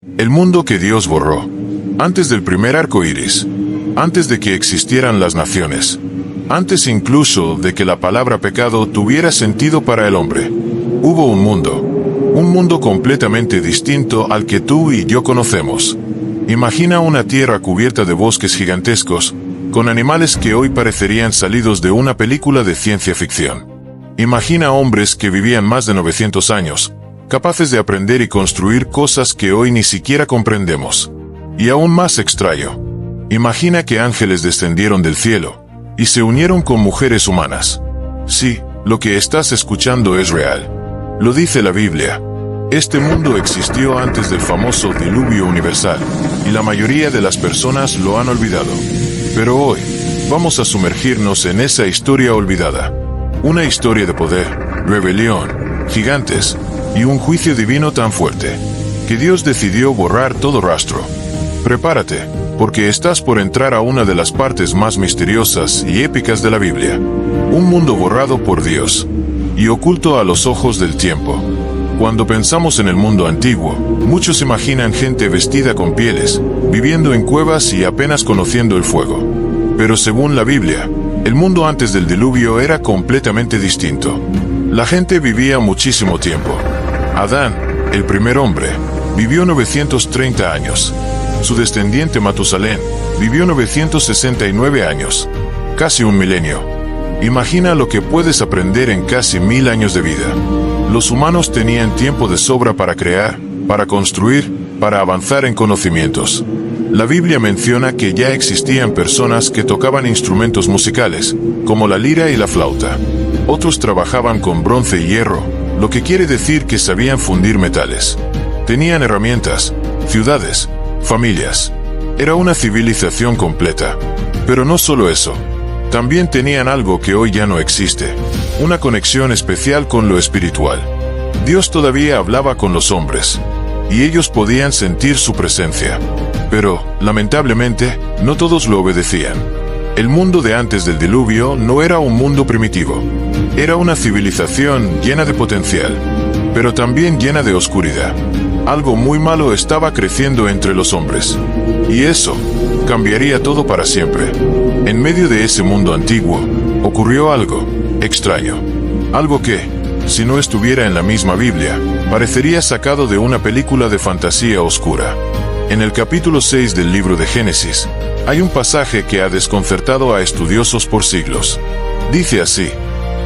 El mundo que Dios borró. Antes del primer arco iris. Antes de que existieran las naciones. Antes incluso de que la palabra pecado tuviera sentido para el hombre. Hubo un mundo. Un mundo completamente distinto al que tú y yo conocemos. Imagina una tierra cubierta de bosques gigantescos, con animales que hoy parecerían salidos de una película de ciencia ficción. Imagina hombres que vivían más de 900 años, capaces de aprender y construir cosas que hoy ni siquiera comprendemos. Y aún más extraño, imagina que ángeles descendieron del cielo, y se unieron con mujeres humanas. Sí, lo que estás escuchando es real. Lo dice la Biblia. Este mundo existió antes del famoso diluvio universal, y la mayoría de las personas lo han olvidado. Pero hoy, vamos a sumergirnos en esa historia olvidada. Una historia de poder, rebelión, gigantes, y un juicio divino tan fuerte, que Dios decidió borrar todo rastro. Prepárate, porque estás por entrar a una de las partes más misteriosas y épicas de la Biblia. Un mundo borrado por Dios, y oculto a los ojos del tiempo. Cuando pensamos en el mundo antiguo, muchos imaginan gente vestida con pieles, viviendo en cuevas y apenas conociendo el fuego. Pero según la Biblia, el mundo antes del diluvio era completamente distinto. La gente vivía muchísimo tiempo. Adán, el primer hombre, vivió 930 años. Su descendiente Matusalén vivió 969 años, casi un milenio. Imagina lo que puedes aprender en casi 1000 años de vida. Los humanos tenían tiempo de sobra para crear, para construir, para avanzar en conocimientos. La Biblia menciona que ya existían personas que tocaban instrumentos musicales, como la lira y la flauta. Otros trabajaban con bronce y hierro, lo que quiere decir que sabían fundir metales. Tenían herramientas, ciudades, familias. Era una civilización completa. Pero no solo eso. También tenían algo que hoy ya no existe, una conexión especial con lo espiritual. Dios todavía hablaba con los hombres, y ellos podían sentir su presencia. Pero, lamentablemente, no todos lo obedecían. El mundo de antes del diluvio no era un mundo primitivo. Era una civilización llena de potencial, pero también llena de oscuridad. Algo muy malo estaba creciendo entre los hombres. Y eso cambiaría todo para siempre. En medio de ese mundo antiguo, ocurrió algo extraño. Algo que, si no estuviera en la misma Biblia, parecería sacado de una película de fantasía oscura. En el capítulo 6 del libro de Génesis, hay un pasaje que ha desconcertado a estudiosos por siglos. Dice así: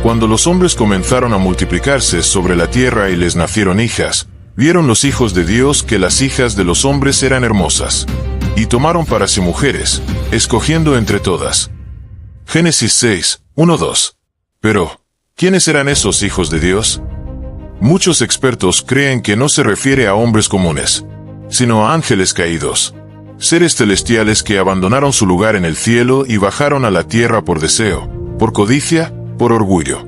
cuando los hombres comenzaron a multiplicarse sobre la tierra y les nacieron hijas, vieron los hijos de Dios que las hijas de los hombres eran hermosas, y tomaron para sí mujeres, escogiendo entre todas. Génesis 6, 1-2. Pero, ¿quiénes eran esos hijos de Dios? Muchos expertos creen que no se refiere a hombres comunes, sino a ángeles caídos, seres celestiales que abandonaron su lugar en el cielo y bajaron a la tierra por deseo, por codicia, por orgullo.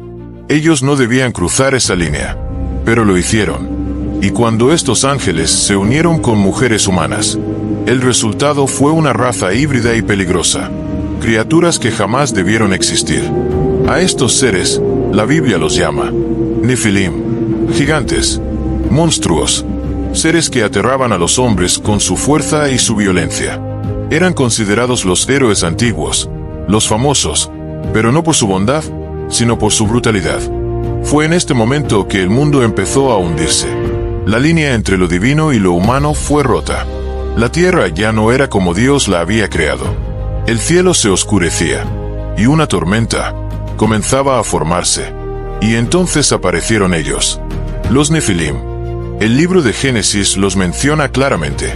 Ellos no debían cruzar esa línea, pero lo hicieron. Y cuando estos ángeles se unieron con mujeres humanas, el resultado fue una raza híbrida y peligrosa, criaturas que jamás debieron existir. A estos seres, la Biblia los llama Nefilim, gigantes, monstruos, seres que aterraban a los hombres con su fuerza y su violencia. Eran considerados los héroes antiguos, los famosos, pero no por su bondad, sino por su brutalidad. Fue en este momento que el mundo empezó a hundirse. La línea entre lo divino y lo humano fue rota. La tierra ya no era como Dios la había creado. El cielo se oscurecía, y una tormenta comenzaba a formarse. Y entonces aparecieron ellos, los Nefilim. El libro de Génesis los menciona claramente.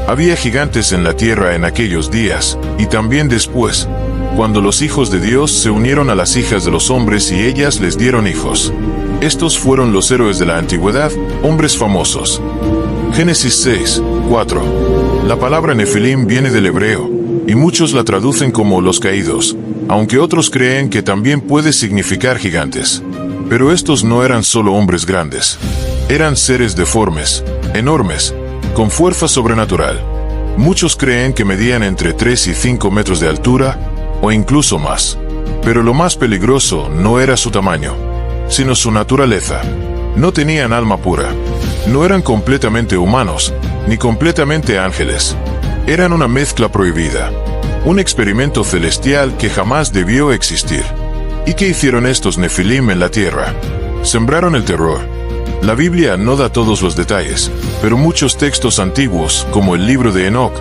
Había gigantes en la tierra en aquellos días, y también después, cuando los hijos de Dios se unieron a las hijas de los hombres y ellas les dieron hijos. Estos fueron los héroes de la antigüedad, hombres famosos. Génesis 6, 4. La palabra Nefilim viene del hebreo, y muchos la traducen como los caídos, aunque otros creen que también puede significar gigantes. Pero estos no eran solo hombres grandes. Eran seres deformes, enormes, con fuerza sobrenatural. Muchos creen que medían entre 3 y 5 metros de altura, o incluso más. Pero lo más peligroso no era su tamaño, sino su naturaleza. No tenían alma pura. No eran completamente humanos, ni completamente ángeles. Eran una mezcla prohibida, un experimento celestial que jamás debió existir. ¿Y qué hicieron estos Nefilim en la tierra? Sembraron el terror. La Biblia no da todos los detalles, pero muchos textos antiguos, como el libro de Enoc,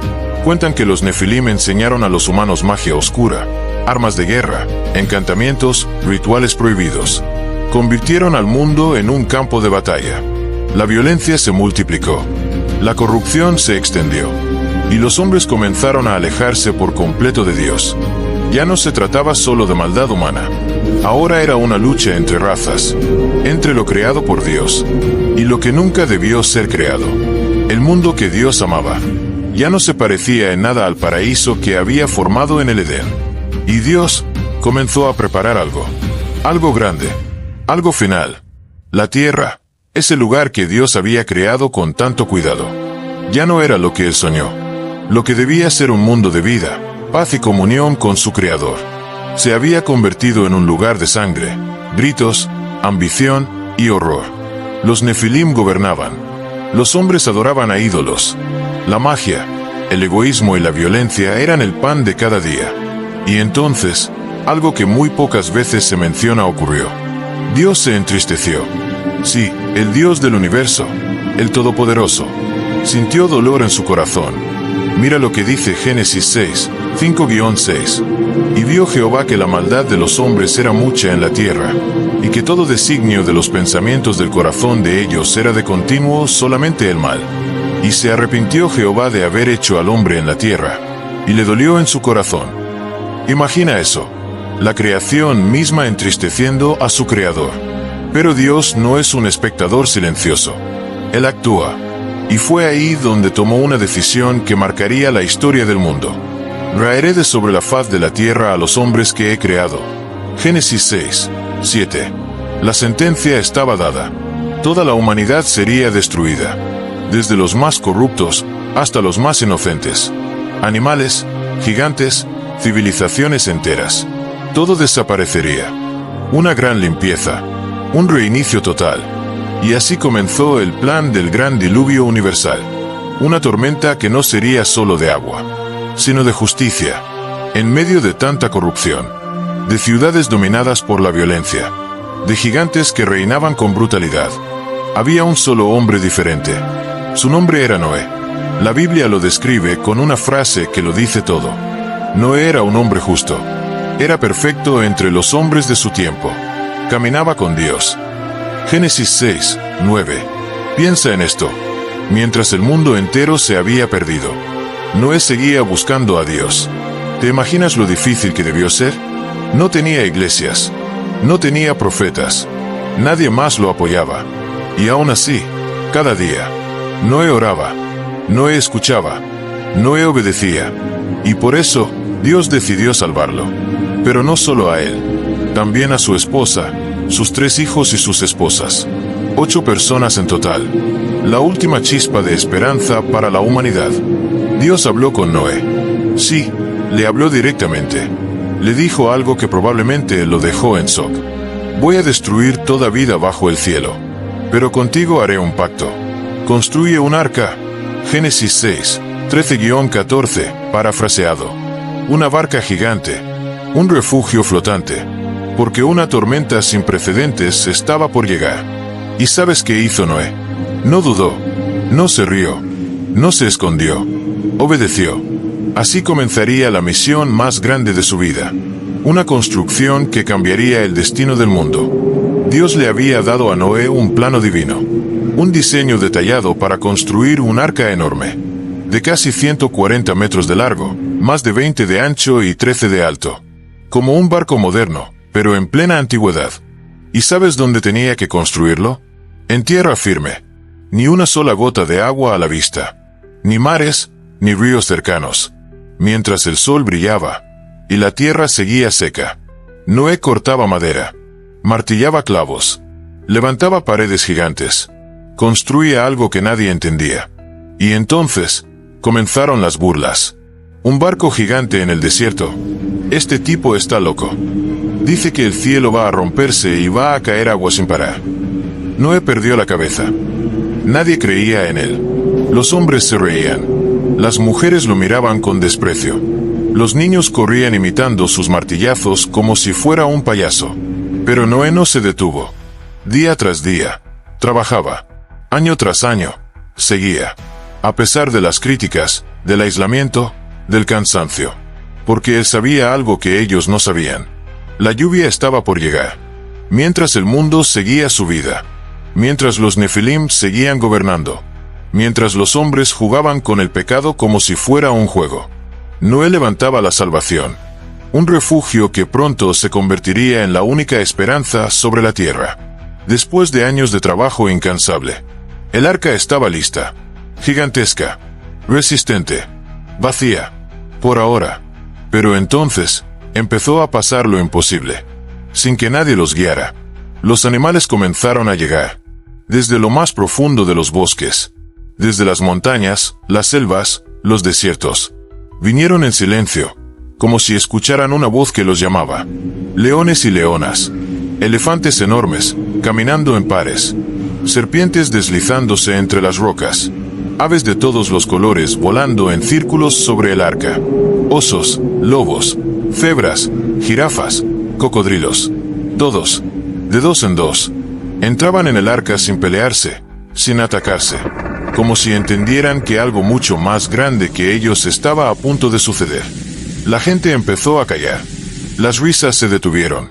cuentan que los Nefilim enseñaron a los humanos magia oscura, armas de guerra, encantamientos, rituales prohibidos. Convirtieron al mundo en un campo de batalla. La violencia se multiplicó. La corrupción se extendió. Y los hombres comenzaron a alejarse por completo de Dios. Ya no se trataba solo de maldad humana. Ahora era una lucha entre razas, entre lo creado por Dios y lo que nunca debió ser creado. El mundo que Dios amaba ya no se parecía en nada al paraíso que había formado en el Edén. Y Dios comenzó a preparar algo grande, algo final. La tierra, ese lugar que Dios había creado con tanto cuidado, ya no era lo que Él soñó. Lo que debía ser un mundo de vida, paz y comunión con su Creador, se había convertido en un lugar de sangre, gritos, ambición y horror. Los Nefilim gobernaban. Los hombres adoraban a ídolos. La magia, el egoísmo y la violencia eran el pan de cada día. Y entonces, algo que muy pocas veces se menciona ocurrió. Dios se entristeció. Sí, el Dios del universo, el Todopoderoso, sintió dolor en su corazón. Mira lo que dice Génesis 6, 5-6. Y vio Jehová que la maldad de los hombres era mucha en la tierra, y que todo designio de los pensamientos del corazón de ellos era de continuo solamente el mal. Y se arrepintió Jehová de haber hecho al hombre en la tierra, y le dolió en su corazón. Imagina eso, la creación misma entristeciendo a su Creador. Pero Dios no es un espectador silencioso. Él actúa. Y fue ahí donde tomó una decisión que marcaría la historia del mundo. Raeré de sobre la faz de la tierra a los hombres que he creado. Génesis 6, 7. La sentencia estaba dada. Toda la humanidad sería destruida, desde los más corruptos hasta los más inocentes. Animales, gigantes, civilizaciones enteras. Todo desaparecería. Una gran limpieza, un reinicio total. Y así comenzó el plan del gran diluvio universal. Una tormenta que no sería solo de agua, sino de justicia, en medio de tanta corrupción, de ciudades dominadas por la violencia, de gigantes que reinaban con brutalidad. Había un solo hombre diferente. Su nombre era Noé. La Biblia lo describe con una frase que lo dice todo. Noé era un hombre justo. Era perfecto entre los hombres de su tiempo. Caminaba con Dios. Génesis 6, 9. Piensa en esto. Mientras el mundo entero se había perdido, Noé seguía buscando a Dios. ¿Te imaginas lo difícil que debió ser? No tenía iglesias. No tenía profetas. Nadie más lo apoyaba. Y aún así, cada día, Noé oraba. Noé escuchaba. Noé obedecía. Y por eso, Dios decidió salvarlo. Pero no solo a él. También a su esposa, sus 3 hijos y sus esposas. 8 personas en total. La última chispa de esperanza para la humanidad. Dios habló con Noé. Sí, le habló directamente. Le dijo algo que probablemente lo dejó en shock. Voy a destruir toda vida bajo el cielo. Pero contigo haré un pacto. Construye un arca. Génesis 6, 13-14, parafraseado. Una barca gigante. Un refugio flotante. Porque una tormenta sin precedentes estaba por llegar. ¿Y sabes qué hizo Noé? No dudó, no se rió, no se escondió, obedeció. Así comenzaría la misión más grande de su vida. Una construcción que cambiaría el destino del mundo. Dios le había dado a Noé un plano divino, un diseño detallado para construir un arca enorme, de casi 140 metros de largo, más de 20 de ancho y 13 de alto. Como un barco moderno, pero en plena antigüedad. ¿Y sabes dónde tenía que construirlo? En tierra firme. Ni una sola gota de agua a la vista. Ni mares, ni ríos cercanos. Mientras el sol brillaba, y la tierra seguía seca. Noé cortaba madera. Martillaba clavos. Levantaba paredes gigantes. Construía algo que nadie entendía. Y entonces, comenzaron las burlas. Un barco gigante en el desierto. Este tipo está loco. Dice que el cielo va a romperse y va a caer agua sin parar. Noé perdió la cabeza. Nadie creía en él. Los hombres se reían. Las mujeres lo miraban con desprecio. Los niños corrían imitando sus martillazos como si fuera un payaso. Pero Noé no se detuvo. Día tras día. Trabajaba. Año tras año. Seguía. A pesar de las críticas, del aislamiento, del cansancio. Porque él sabía algo que ellos no sabían. La lluvia estaba por llegar. Mientras el mundo seguía su vida. Mientras los Nefilim seguían gobernando. Mientras los hombres jugaban con el pecado como si fuera un juego. Noé levantaba la salvación. Un refugio que pronto se convertiría en la única esperanza sobre la tierra. Después de años de trabajo incansable. El arca estaba lista. Gigantesca. Resistente. Vacía. Por ahora. Pero entonces, empezó a pasar lo imposible. Sin que nadie los guiara. Los animales comenzaron a llegar. Desde lo más profundo de los bosques. Desde las montañas, las selvas, los desiertos. Vinieron en silencio, como si escucharan una voz que los llamaba. Leones y leonas. Elefantes enormes, caminando en pares. Serpientes deslizándose entre las rocas. Aves de todos los colores volando en círculos sobre el arca. Osos, lobos, cebras, jirafas, cocodrilos. Todos, de dos en dos, entraban en el arca sin pelearse, sin atacarse. Como si entendieran que algo mucho más grande que ellos estaba a punto de suceder. La gente empezó a callar. Las risas se detuvieron.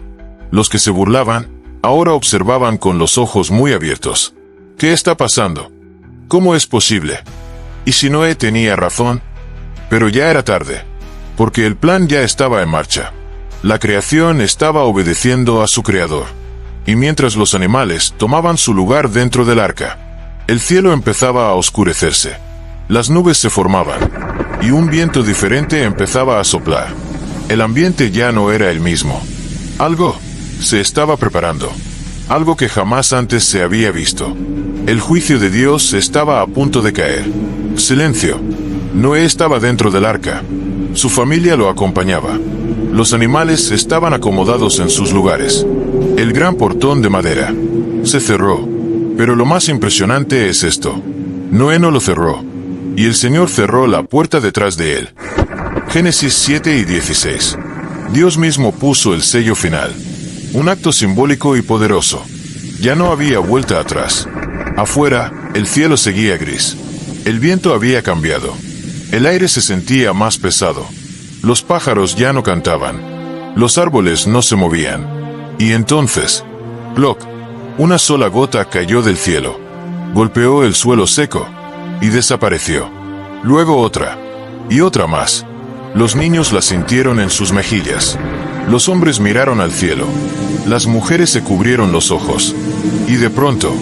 Los que se burlaban, ahora observaban con los ojos muy abiertos. ¿Qué está pasando? ¿Cómo es posible? ¿Y si Noé tenía razón? Pero ya era tarde, porque el plan ya estaba en marcha. La creación estaba obedeciendo a su creador. Y mientras los animales tomaban su lugar dentro del arca, el cielo empezaba a oscurecerse. Las nubes se formaban, y un viento diferente empezaba a soplar. El ambiente ya no era el mismo. Algo se estaba preparando. Algo que jamás antes se había visto. El juicio de Dios estaba a punto de caer. Silencio. Noé estaba dentro del arca. Su familia lo acompañaba. Los animales estaban acomodados en sus lugares. El gran portón de madera se cerró. Pero lo más impresionante es esto. Noé no lo cerró. Y el Señor cerró la puerta detrás de él. Génesis 7 y 16. Dios mismo puso el sello final. Un acto simbólico y poderoso. Ya no había vuelta atrás. Afuera, el cielo seguía gris. El viento había cambiado. El aire se sentía más pesado. Los pájaros ya no cantaban. Los árboles no se movían. Y entonces, ¡ploc! Una sola gota cayó del cielo. Golpeó el suelo seco. Y desapareció. Luego otra. Y otra más. Los niños la sintieron en sus mejillas. Los hombres miraron al cielo. Las mujeres se cubrieron los ojos. Y de pronto,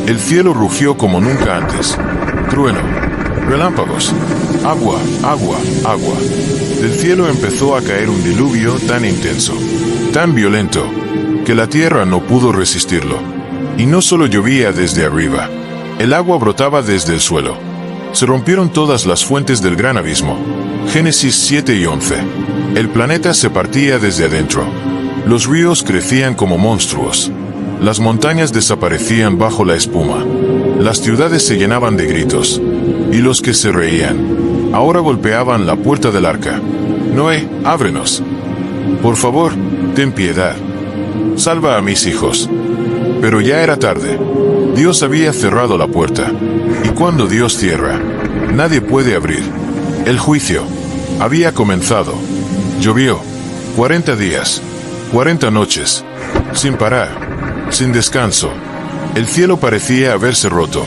el cielo rugió como nunca antes. Trueno. Relámpagos. Agua, agua, agua. Del cielo empezó a caer un diluvio tan intenso, tan violento, que la tierra no pudo resistirlo. Y no solo llovía desde arriba. El agua brotaba desde el suelo. Se rompieron todas las fuentes del gran abismo. Génesis 7 y 11. El planeta se partía desde adentro. Los ríos crecían como monstruos. Las montañas desaparecían bajo la espuma. Las ciudades se llenaban de gritos. Y los que se reían, ahora golpeaban la puerta del arca. Noé, ábrenos. Por favor, ten piedad. Salva a mis hijos. Pero ya era tarde. Dios había cerrado la puerta. Y cuando Dios cierra, nadie puede abrir. El juicio había comenzado. Llovió. 40 días. 40 noches. Sin parar. Sin descanso. El cielo parecía haberse roto.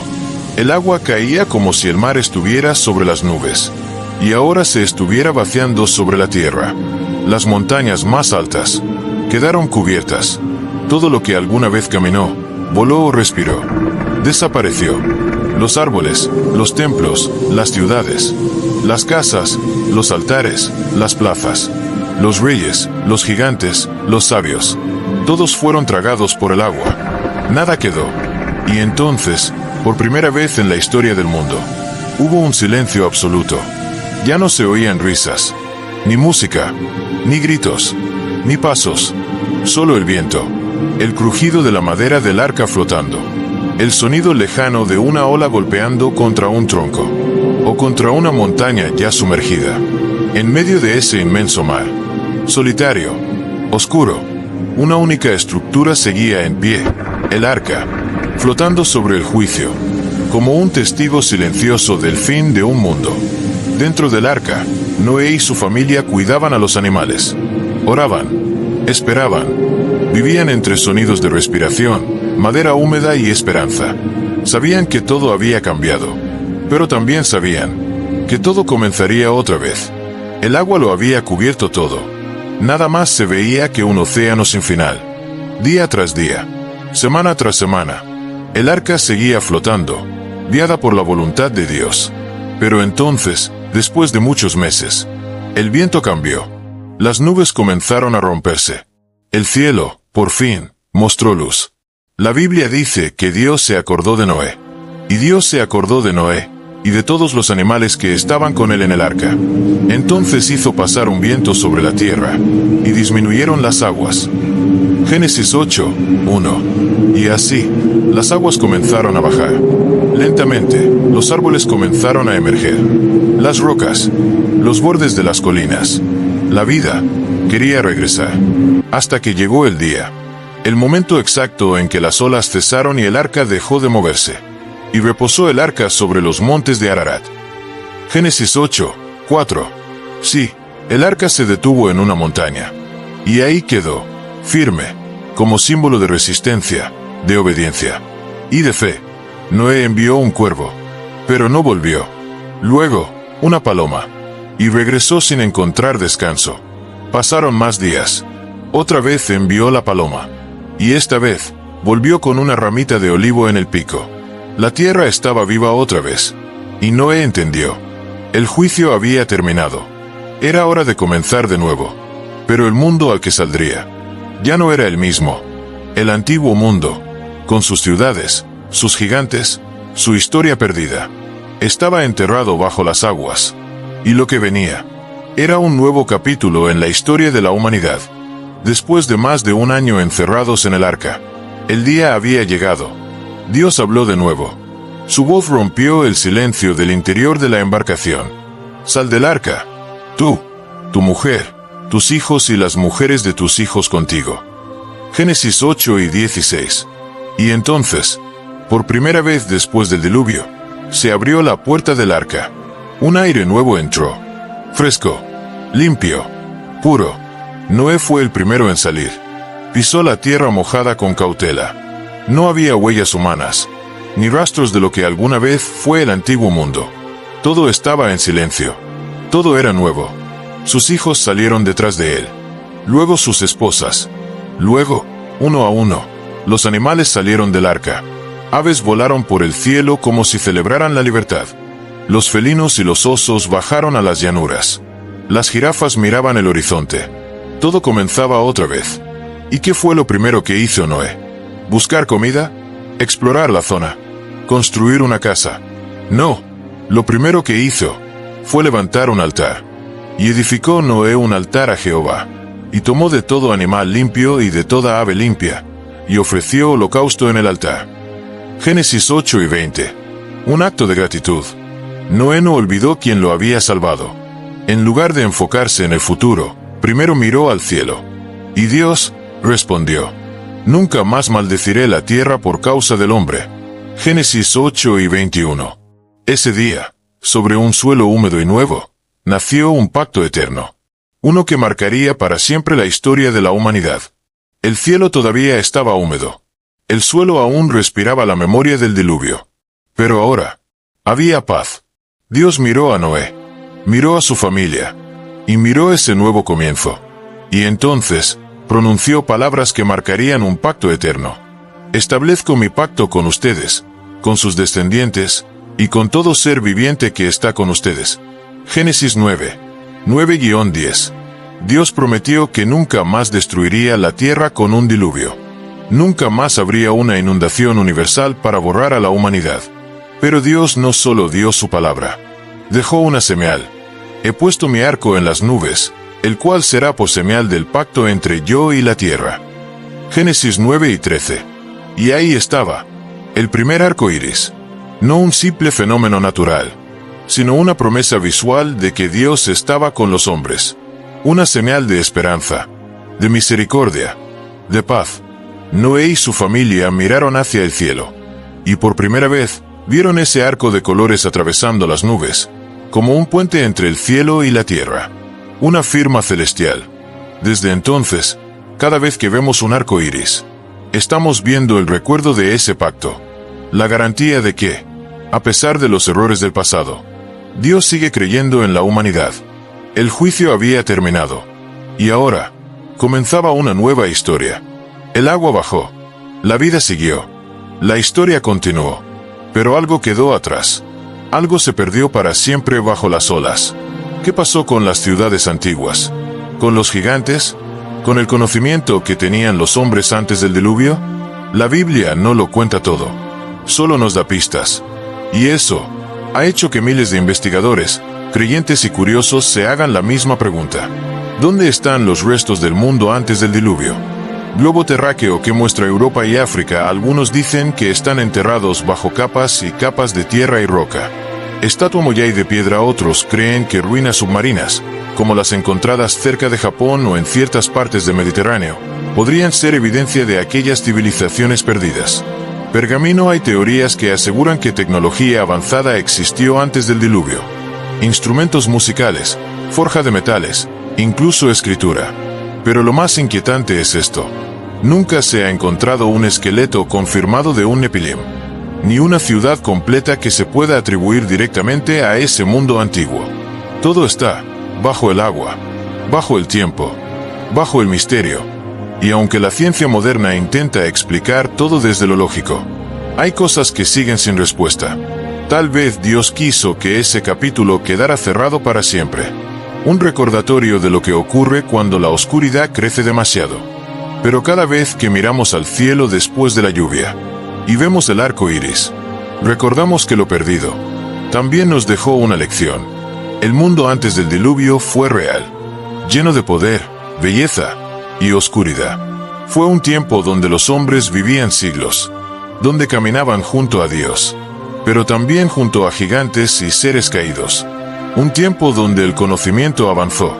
El agua caía como si el mar estuviera sobre las nubes. Y ahora se estuviera vaciando sobre la tierra. Las montañas más altas quedaron cubiertas. Todo lo que alguna vez caminó, voló o respiró, desapareció. Los árboles, los templos, las ciudades, las casas, los altares, las plazas, los reyes, los gigantes, los sabios, todos fueron tragados por el agua. Nada quedó. Y entonces, por primera vez en la historia del mundo, hubo un silencio absoluto. Ya no se oían risas, ni música, ni gritos, ni pasos, solo el viento. El crujido de la madera del arca flotando. el sonido lejano de una ola golpeando contra un tronco, o contra una montaña ya sumergida. En medio de ese inmenso mar, solitario, oscuro, una única estructura seguía en pie, el arca, flotando sobre el juicio, como un testigo silencioso del fin de un mundo. Dentro del arca, Noé y su familia cuidaban a los animales, oraban, esperaban, vivían entre sonidos de respiración, madera húmeda y esperanza. Sabían que todo había cambiado, pero también sabían que todo comenzaría otra vez. El agua lo había cubierto todo. Nada más se veía que un océano sin final. Día tras día, semana tras semana, el arca seguía flotando, guiada por la voluntad de Dios. Pero entonces, después de muchos meses, el viento cambió. Las nubes comenzaron a romperse. El cielo, por fin, mostró luz. La Biblia dice que Dios se acordó de Noé. Y Dios se acordó de Noé, y de todos los animales que estaban con él en el arca. Entonces hizo pasar un viento sobre la tierra, y disminuyeron las aguas. Génesis 8, 1. Y así, las aguas comenzaron a bajar. Lentamente, los árboles comenzaron a emerger. Las rocas, los bordes de las colinas. La vida quería regresar. Hasta que llegó el día. El momento exacto en que las olas cesaron y el arca dejó de moverse. Y reposó el arca sobre los montes de Ararat. Génesis 8, 4. Sí, el arca se detuvo en una montaña. Y ahí quedó, firme, como símbolo de resistencia, de obediencia y de fe. Noé envió un cuervo, pero no volvió. Luego, una paloma, y regresó sin encontrar descanso. Pasaron más días. Otra vez envió la paloma, y esta vez, volvió con una ramita de olivo en el pico. La tierra estaba viva otra vez, y Noé entendió. El juicio había terminado. Era hora de comenzar de nuevo. Pero el mundo al que saldría ya no era el mismo. El antiguo mundo, con sus ciudades, sus gigantes, su historia perdida, estaba enterrado bajo las aguas. Y lo que venía era un nuevo capítulo en la historia de la humanidad. Después de más de un año encerrados en el arca, el día había llegado. Dios habló de nuevo. Su voz rompió el silencio del interior de la embarcación. Sal del arca, tú, tu mujer, tus hijos y las mujeres de tus hijos contigo. Génesis 8 y 16. Y entonces, por primera vez después del diluvio, se abrió la puerta del arca. Un aire nuevo entró. Fresco, limpio, puro. Noé fue el primero en salir. Pisó la tierra mojada con cautela. No había huellas humanas, ni rastros de lo que alguna vez fue el antiguo mundo. Todo estaba en silencio. Todo era nuevo. Sus hijos salieron detrás de él. Luego sus esposas. Luego, uno a uno, los animales salieron del arca. Aves volaron por el cielo como si celebraran la libertad. Los felinos y los osos bajaron a las llanuras. Las jirafas miraban el horizonte. Todo comenzaba otra vez. ¿Y qué fue lo primero que hizo Noé? ¿Buscar comida? ¿Explorar la zona? ¿Construir una casa? No, lo primero que hizo fue levantar un altar. Y edificó Noé un altar a Jehová, y tomó de todo animal limpio y de toda ave limpia, y ofreció holocausto en el altar. Génesis 8 y 20. Un acto de gratitud. Noé no olvidó quién lo había salvado. En lugar de enfocarse en el futuro, primero miró al cielo. Y Dios respondió: nunca más maldeciré la tierra por causa del hombre. Génesis 8 y 21. Ese día, sobre un suelo húmedo y nuevo, nació un pacto eterno. Uno que marcaría para siempre la historia de la humanidad. El cielo todavía estaba húmedo. El suelo aún respiraba la memoria del diluvio. Pero ahora, había paz. Dios miró a Noé, miró a su familia, y miró ese nuevo comienzo. Y entonces, pronunció palabras que marcarían un pacto eterno. Establezco mi pacto con ustedes, con sus descendientes, y con todo ser viviente que está con ustedes. Génesis 9, 9-10. Dios prometió que nunca más destruiría la tierra con un diluvio. Nunca más habría una inundación universal para borrar a la humanidad. Pero Dios no solo dio su palabra. Dejó una señal. He puesto mi arco en las nubes, el cual será por señal del pacto entre yo y la tierra. Génesis 9 y 13. Y ahí estaba, El primer arco iris, no un simple fenómeno natural, sino una promesa visual de que Dios estaba con los hombres. Una señal de esperanza, de misericordia, de paz. Noé y su familia miraron hacia el cielo, y por primera vez vieron ese arco de colores atravesando las nubes, como un puente entre el cielo y la tierra. Una firma celestial. Desde entonces, cada vez que vemos un arco iris, estamos viendo el recuerdo de ese pacto. La garantía de que, a pesar de los errores del pasado, Dios sigue creyendo en la humanidad. El juicio había terminado, y ahora comenzaba una nueva historia. El agua bajó, la vida siguió, la historia continuó, pero algo quedó atrás. Algo se perdió para siempre bajo las olas. ¿Qué pasó con las ciudades antiguas? ¿Con los gigantes? ¿Con el conocimiento que tenían los hombres antes del diluvio? La Biblia no lo cuenta todo, solo nos da pistas. Y eso ha hecho que miles de investigadores, creyentes y curiosos se hagan la misma pregunta. ¿Dónde están los restos del mundo antes del diluvio? Globo terráqueo que muestra Europa y África, algunos dicen que están enterrados bajo capas y capas de tierra y roca. Estatua moyai de piedra, otros creen que ruinas submarinas, como las encontradas cerca de Japón o en ciertas partes del Mediterráneo, podrían ser evidencia de aquellas civilizaciones perdidas. Pergamino, hay teorías que aseguran que tecnología avanzada existió antes del diluvio. Instrumentos musicales, forja de metales, incluso escritura. Pero lo más inquietante es esto. Nunca se ha encontrado un esqueleto confirmado de un Nepilim, ni una ciudad completa que se pueda atribuir directamente a ese mundo antiguo. Todo está bajo el agua, bajo el tiempo, bajo el misterio. Y aunque la ciencia moderna intenta explicar todo desde lo lógico, hay cosas que siguen sin respuesta. Tal vez Dios quiso que ese capítulo quedara cerrado para siempre. Un recordatorio de lo que ocurre cuando la oscuridad crece demasiado. Pero cada vez que miramos al cielo después de la lluvia y vemos el arco iris, recordamos que lo perdido también nos dejó una lección. El mundo antes del diluvio fue real, lleno de poder, belleza y oscuridad. Fue un tiempo donde los hombres vivían siglos, donde caminaban junto a Dios, pero también junto a gigantes y seres caídos. Un tiempo donde el conocimiento avanzó,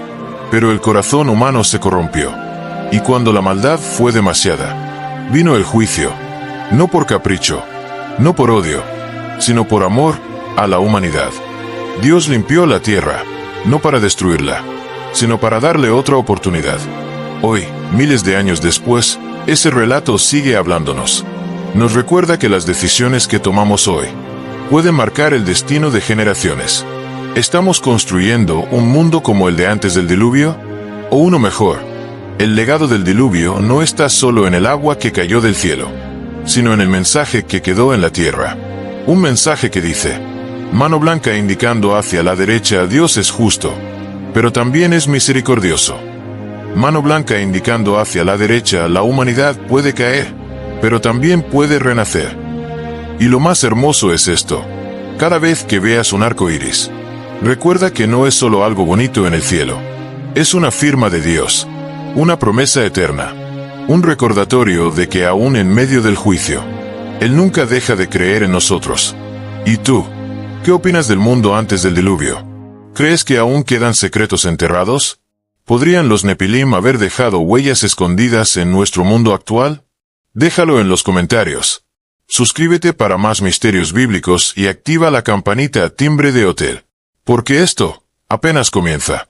pero el corazón humano se corrompió. Y cuando la maldad fue demasiada, vino el juicio, no por capricho, no por odio, sino por amor a la humanidad. Dios limpió la tierra, no para destruirla, sino para darle otra oportunidad. Hoy, miles de años después, ese relato sigue hablándonos. Nos recuerda que las decisiones que tomamos hoy pueden marcar el destino de generaciones. ¿Estamos construyendo un mundo como el de antes del diluvio? ¿O uno mejor? El legado del diluvio no está solo en el agua que cayó del cielo, sino en el mensaje que quedó en la tierra. Un mensaje que dice: mano blanca indicando hacia la derecha, Dios es justo, pero también es misericordioso. Mano blanca indicando hacia la derecha, la humanidad puede caer, pero también puede renacer. Y lo más hermoso es esto: cada vez que veas un arco iris, recuerda que no es solo algo bonito en el cielo. Es una firma de Dios, una promesa eterna, un recordatorio de que aún en medio del juicio, Él nunca deja de creer en nosotros. ¿Y tú? ¿Qué opinas del mundo antes del diluvio? ¿Crees que aún quedan secretos enterrados? ¿Podrían los Nepilim haber dejado huellas escondidas en nuestro mundo actual? Déjalo en los comentarios. Suscríbete para más misterios bíblicos y activa la campanita timbre de hotel, porque esto apenas comienza.